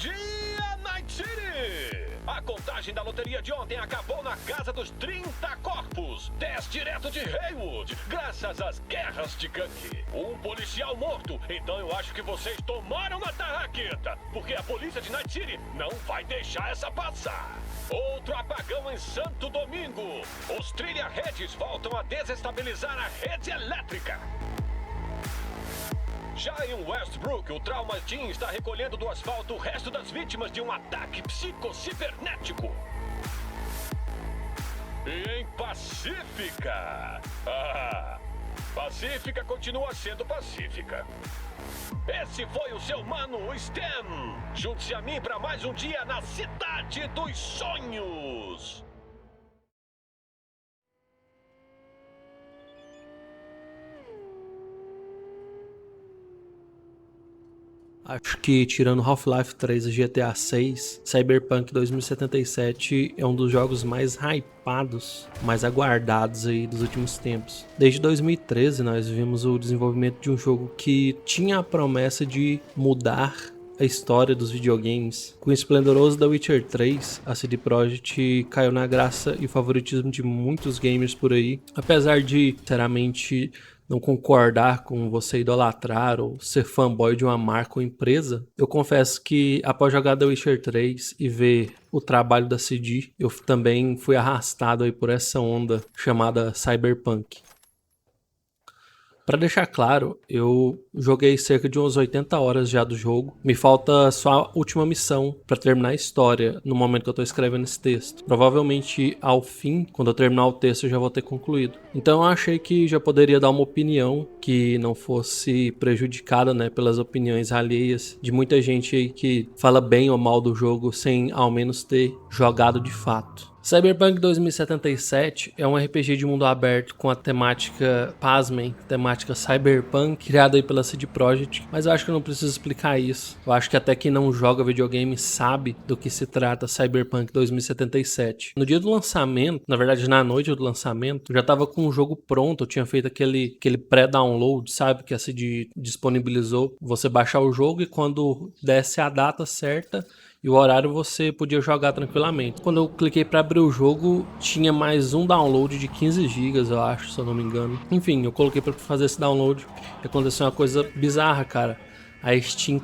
dia, Night City! A contagem da loteria de ontem acabou na casa dos 30 corpos. 10 direto de Haywood, graças às guerras de gangue. Um policial morto, então eu acho que vocês tomaram na tarraqueta, porque a polícia de Night City não vai deixar essa passar. Outro apagão em Santo Domingo. Os trilha-redes voltam a desestabilizar a rede elétrica. Já em Westbrook, o Trauma Team está recolhendo do asfalto o resto das vítimas de um ataque psicocibernético. E em Pacífica... Pacífica continua sendo pacífica. Esse foi o seu mano, o Stem. Junte-se a mim para mais um dia na Cidade dos Sonhos. Acho que, tirando Half-Life 3 e GTA 6, Cyberpunk 2077 é um dos jogos mais hypados, mais aguardados aí dos últimos tempos. Desde 2013 nós vimos o desenvolvimento de um jogo que tinha a promessa de mudar a história dos videogames. Com o esplendoroso The Witcher 3, a CD Projekt caiu na graça e favoritismo de muitos gamers por aí, apesar de, sinceramente, não concordar com você idolatrar ou ser fanboy de uma marca ou empresa, eu confesso que após jogar The Witcher 3 e ver o trabalho da CD, eu também fui arrastado aí por essa onda chamada Cyberpunk. Para deixar claro, eu joguei cerca de umas 80 horas já do jogo. Me falta só a última missão para terminar a história no momento que eu estou escrevendo esse texto. Provavelmente ao fim, quando eu terminar o texto, eu já vou ter concluído. Então eu achei que já poderia dar uma opinião que não fosse prejudicada, né, pelas opiniões alheias de muita gente aí que fala bem ou mal do jogo sem ao menos ter jogado de fato. Cyberpunk 2077 é um RPG de mundo aberto com a temática, pasmem, temática cyberpunk, criada aí pela CD Projekt, mas eu acho que eu não preciso explicar isso. Eu acho que até quem não joga videogame sabe do que se trata Cyberpunk 2077. No dia do lançamento, na verdade na noite do lançamento, eu já tava com o jogo pronto, eu tinha feito aquele pré-download, sabe, que a CD disponibilizou, você baixar o jogo e quando desse a data certa e o horário você podia jogar tranquilamente. Quando eu cliquei para abrir o jogo, tinha mais um download de 15 GB, eu acho, se eu não me engano. Enfim, eu coloquei para fazer esse download e aconteceu uma coisa bizarra, cara. A Steam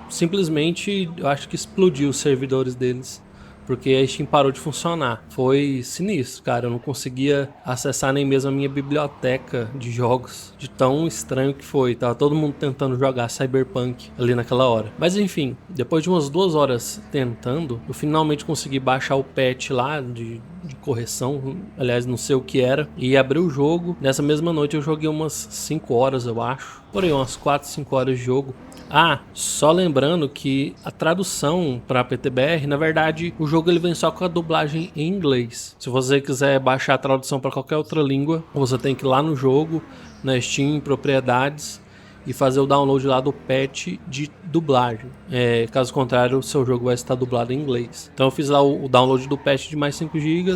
simplesmente, eu acho que explodiu os servidores deles, porque a Steam parou de funcionar. Foi sinistro, cara. Eu não conseguia acessar nem mesmo a minha biblioteca de jogos, de tão estranho que foi. Tava todo mundo tentando jogar Cyberpunk ali naquela hora. Mas enfim, depois de umas 2 horas tentando, eu finalmente consegui baixar o patch lá de correção, aliás, não sei o que era, e abri o jogo. Nessa mesma noite eu joguei umas 5 horas, eu acho. Por aí, umas 4, 5 horas de jogo. Só lembrando que a tradução para PTBR, na verdade, o jogo ele vem só com a dublagem em inglês. Se você quiser baixar a tradução para qualquer outra língua, você tem que ir lá no jogo, na Steam, em propriedades, e fazer o download lá do patch de dublagem. Caso contrário, o seu jogo vai estar dublado em inglês. Então eu fiz lá o download do patch de mais 5 GB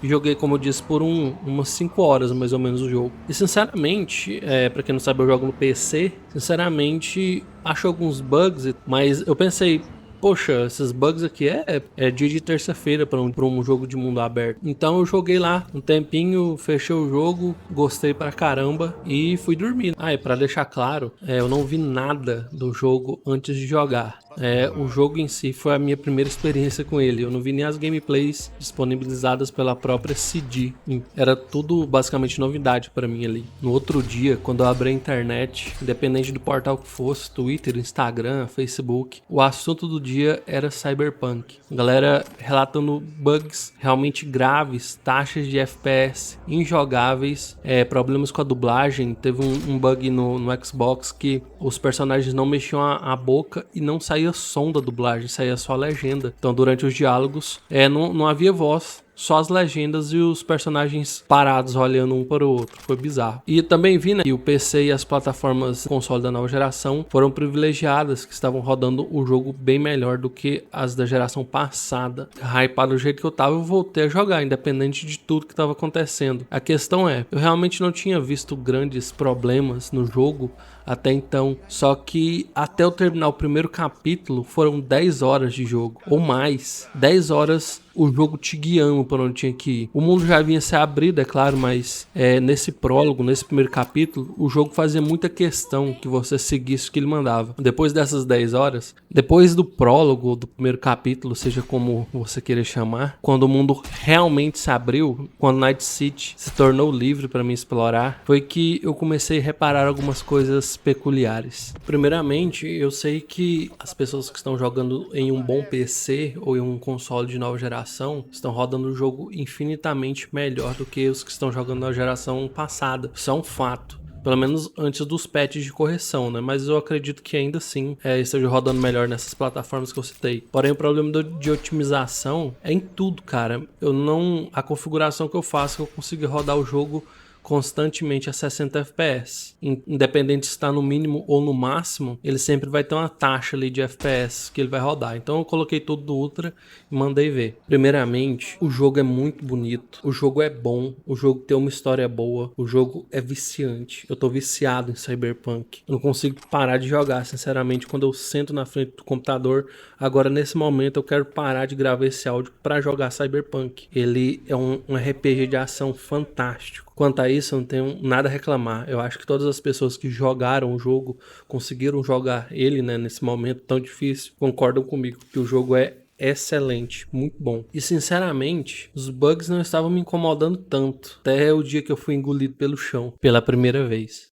e joguei, como eu disse, por umas 5 horas mais ou menos o jogo. E sinceramente, para quem não sabe, eu jogo no PC. Sinceramente, acho alguns bugs, mas eu pensei, poxa, esses bugs aqui é dia de terça-feira para um jogo de mundo aberto. Então eu joguei lá um tempinho, fechei o jogo, gostei pra caramba e fui dormir. E pra deixar claro, eu não vi nada do jogo antes de jogar. O jogo em si foi a minha primeira experiência com ele. Eu não vi nem as gameplays disponibilizadas pela própria CD. Era tudo basicamente novidade para mim ali. No outro dia, quando eu abri a internet, independente do portal que fosse, Twitter, Instagram, Facebook, o assunto do dia era Cyberpunk. Galera relatando bugs realmente graves, taxas de FPS injogáveis, problemas com a dublagem. Teve um bug no Xbox que os personagens não mexiam a boca e não saía som da dublagem, saía só a legenda. Então durante os diálogos não havia voz. só as legendas e os personagens parados olhando um para o outro. Foi bizarro. E também vi, né, que o PC e as plataformas console da nova geração foram privilegiadas, que estavam rodando o jogo bem melhor do que as da geração passada. Hypado do jeito que eu tava, eu voltei a jogar, independente de tudo que estava acontecendo. A questão é, eu realmente não tinha visto grandes problemas no jogo até então, só que até eu terminar o primeiro capítulo foram 10 horas de jogo, ou mais, 10 horas o jogo te guiando para onde tinha que ir. O mundo já vinha se abrido, é claro, mas nesse prólogo, nesse primeiro capítulo, o jogo fazia muita questão que você seguisse o que ele mandava. Depois dessas 10 horas, depois do prólogo, do primeiro capítulo, seja como você queira chamar, quando o mundo realmente se abriu, quando Night City se tornou livre para mim explorar, foi que eu comecei a reparar algumas coisas peculiares. Primeiramente, eu sei que as pessoas que estão jogando em um bom PC ou em um console de nova geração estão rodando o jogo infinitamente melhor do que os que estão jogando na geração passada. Isso é um fato. Pelo menos antes dos patches de correção, né? Mas eu acredito que ainda assim esteja rodando melhor nessas plataformas que eu citei. Porém, o problema de otimização é em tudo, cara. A configuração que eu faço, eu consigo rodar o jogo constantemente a 60 FPS. Independente se está no mínimo ou no máximo, ele sempre vai ter uma taxa ali de FPS que ele vai rodar. Então eu coloquei tudo do Ultra e mandei ver. Primeiramente, o jogo é muito bonito, o jogo é bom, o jogo tem uma história boa, o jogo é viciante. Eu tô viciado em Cyberpunk. Eu não consigo parar de jogar, sinceramente, quando eu sento na frente do computador. Agora, nesse momento, eu quero parar de gravar esse áudio para jogar Cyberpunk. Ele é um RPG de ação fantástico. Quanto a isso, eu não tenho nada a reclamar. Eu acho que todas as pessoas que jogaram o jogo, conseguiram jogar ele, né, nesse momento tão difícil, concordam comigo que o jogo é excelente, muito bom. E sinceramente, os bugs não estavam me incomodando tanto, até o dia que eu fui engolido pelo chão, pela primeira vez.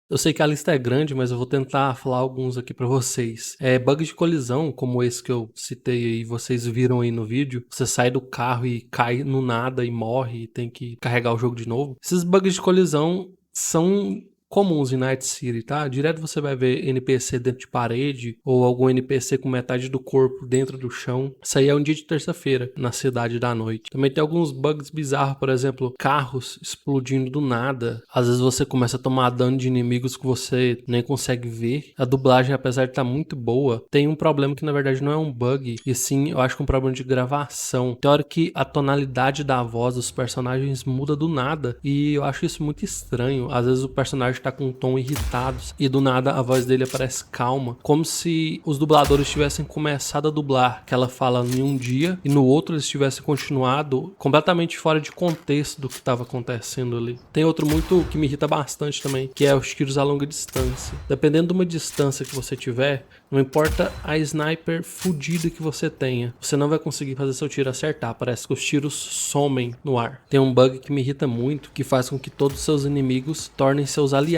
Eu sei que a lista é grande, mas eu vou tentar falar alguns aqui pra vocês. Bugs de colisão, como esse que eu citei aí, vocês viram aí no vídeo. Você sai do carro e cai no nada e morre e tem que carregar o jogo de novo. Esses bugs de colisão são comuns em Night City, tá? Direto você vai ver NPC dentro de parede ou algum NPC com metade do corpo dentro do chão. Isso aí é um dia de terça-feira na cidade da noite. Também tem alguns bugs bizarros, por exemplo, carros explodindo do nada. Às vezes você começa a tomar dano de inimigos que você nem consegue ver. A dublagem, apesar de estar muito boa, tem um problema que na verdade não é um bug, e sim, eu acho que é um problema de gravação. Tem hora que a tonalidade da voz dos personagens muda do nada, e eu acho isso muito estranho. Às vezes o personagem tá com um tom irritado e do nada a voz dele aparece calma, como se os dubladores tivessem começado a dublar que ela fala em um dia e no outro eles tivessem continuado completamente fora de contexto do que estava acontecendo ali. Tem outro muito que me irrita bastante também, que é os tiros a longa distância. Dependendo de uma distância que você tiver, não importa a sniper fodida que você tenha, você não vai conseguir fazer seu tiro acertar. Parece que os tiros somem no ar. Tem um bug que me irrita muito, que faz com que todos os seus inimigos tornem seus aliados.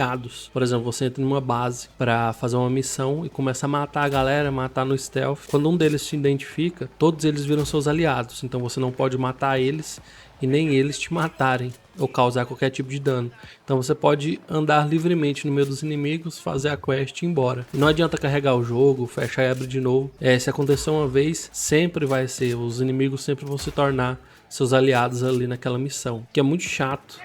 Por exemplo, você entra numa base para fazer uma missão e começa a matar a galera, matar no stealth. Quando um deles te identifica, todos eles viram seus aliados. Então você não pode matar eles e nem eles te matarem ou causar qualquer tipo de dano. Então você pode andar livremente no meio dos inimigos, fazer a quest e ir embora. E não adianta carregar o jogo, fechar e abrir de novo. Se acontecer uma vez, sempre vai ser. Os inimigos sempre vão se tornar seus aliados ali naquela missão. Que é muito chato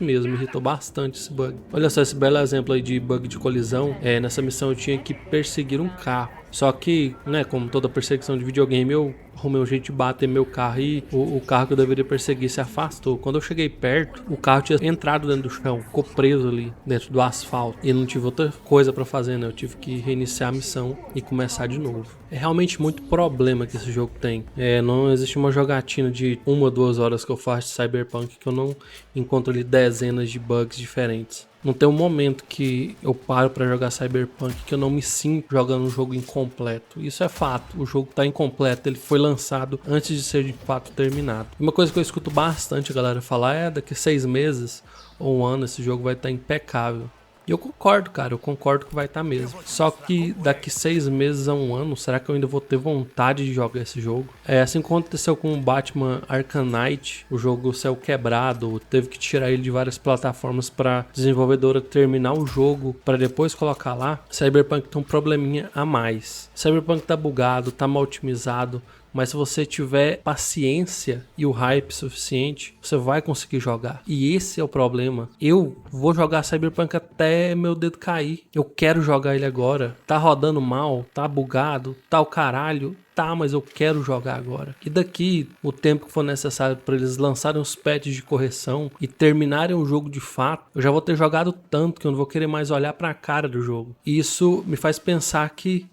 mesmo, me irritou bastante esse bug. Olha só esse belo exemplo aí de bug de colisão. Nessa missão eu tinha que perseguir um carro. Só que, né, como toda perseguição de videogame, eu arrumei um jeito de bater meu carro e o carro que eu deveria perseguir se afastou. Quando eu cheguei perto, o carro tinha entrado dentro do chão, ficou preso ali dentro do asfalto. E não tive outra coisa pra fazer, né? Eu tive que reiniciar a missão e começar de novo. É realmente muito problema que esse jogo tem. Não existe uma jogatina de 1 ou 2 horas que eu faço de Cyberpunk que eu não encontro ali dezenas de bugs diferentes. Não tem um momento que eu paro pra jogar Cyberpunk que eu não me sinto jogando um jogo incompleto. Isso é fato, o jogo tá incompleto, ele foi lançado antes de ser de fato terminado. Uma coisa que eu escuto bastante a galera falar daqui 6 meses ou 1 ano esse jogo vai estar impecável. E eu concordo, cara, eu concordo que vai estar mesmo. Só que daqui 6 meses a 1 ano, será que eu ainda vou ter vontade de jogar esse jogo? Assim como aconteceu com o Batman Arkham Knight, o jogo saiu quebrado, teve que tirar ele de várias plataformas pra desenvolvedora terminar o jogo pra depois colocar lá. Cyberpunk tem um probleminha a mais. Cyberpunk tá bugado, tá mal otimizado, mas se você tiver paciência e o hype suficiente, você vai conseguir jogar. E esse é o problema. Eu vou jogar Cyberpunk até meu dedo cair. Eu quero jogar ele agora. Tá rodando mal, tá bugado, tá o caralho. Tá, mas eu quero jogar agora. E daqui, o tempo que for necessário para eles lançarem os patches de correção e terminarem o jogo de fato, eu já vou ter jogado tanto que eu não vou querer mais olhar para a cara do jogo. E isso me faz pensar que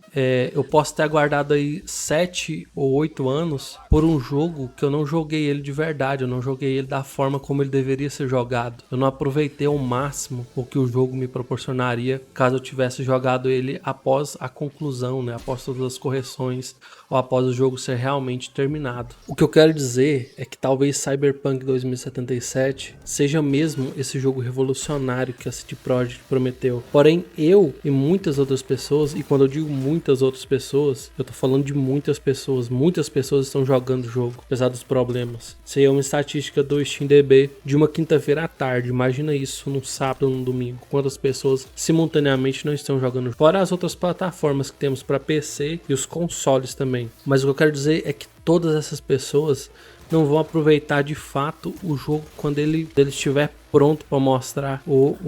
eu posso ter aguardado aí 7 ou 8 anos por um jogo que eu não joguei ele de verdade, eu não joguei ele da forma como ele deveria ser jogado. Eu não aproveitei ao máximo o que o jogo me proporcionaria caso eu tivesse jogado ele após a conclusão, né? Após todas as correções ou após o jogo ser realmente terminado. O que eu quero dizer é que talvez Cyberpunk 2077 seja mesmo esse jogo revolucionário que a CD Projekt prometeu. Porém, eu e muitas outras pessoas, e quando eu digo muitas outras pessoas, eu tô falando de muitas pessoas estão jogando o jogo, apesar dos problemas. Isso aí é uma estatística do SteamDB de uma quinta-feira à tarde. Imagina isso num sábado ou num domingo, quantas pessoas simultaneamente não estão jogando, fora as outras plataformas que temos para PC e os consoles também. Mas o que eu quero dizer é que todas essas pessoas não vão aproveitar de fato o jogo quando ele estiver pronto para mostrar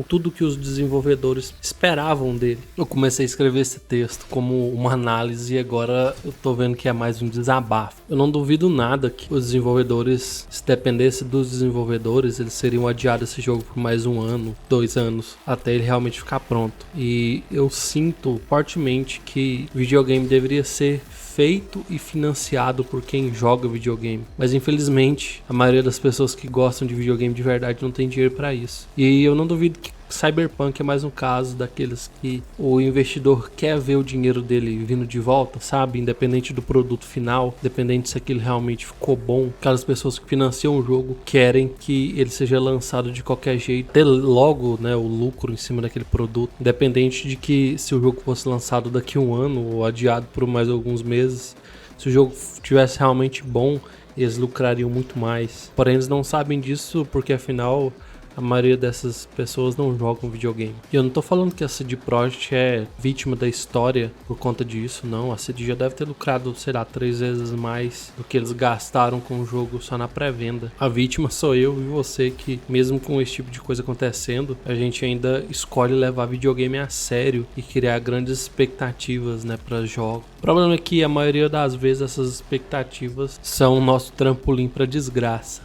tudo que os desenvolvedores esperavam dele. Eu comecei a escrever esse texto como uma análise e agora eu tô vendo que é mais um desabafo. Eu não duvido nada que os desenvolvedores, se dependesse dos desenvolvedores, eles seriam adiados esse jogo por mais 1 ano, 2 anos, até ele realmente ficar pronto. E eu sinto fortemente que videogame deveria ser feito e financiado por quem joga videogame. Mas infelizmente, a maioria das pessoas que gostam de videogame de verdade não tem dinheiro para isso. E eu não duvido que Cyberpunk é mais um caso daqueles que o investidor quer ver o dinheiro dele vindo de volta, sabe? Independente do produto final, independente se aquilo realmente ficou bom. Aquelas pessoas que financiam o jogo querem que ele seja lançado de qualquer jeito, ter logo, né, o lucro em cima daquele produto, independente de que se o jogo fosse lançado daqui a 1 ano ou adiado por mais alguns meses, se o jogo tivesse realmente bom, eles lucrariam muito mais. Porém, eles não sabem disso porque afinal a maioria dessas pessoas não jogam videogame. E eu não tô falando que a CD Projekt é vítima da história por conta disso, não. A CD já deve ter lucrado, sei lá, 3 vezes mais do que eles gastaram com o jogo só na pré-venda. A vítima sou eu e você, que mesmo com esse tipo de coisa acontecendo, a gente ainda escolhe levar videogame a sério e criar grandes expectativas, né, para jogos. O problema é que a maioria das vezes essas expectativas são o nosso trampolim para desgraça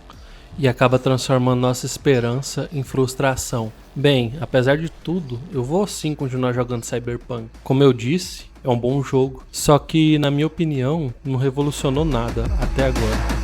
e acaba transformando nossa esperança em frustração. Bem, apesar de tudo, eu vou sim continuar jogando Cyberpunk. Como eu disse, é um bom jogo, só que na minha opinião não revolucionou nada até agora.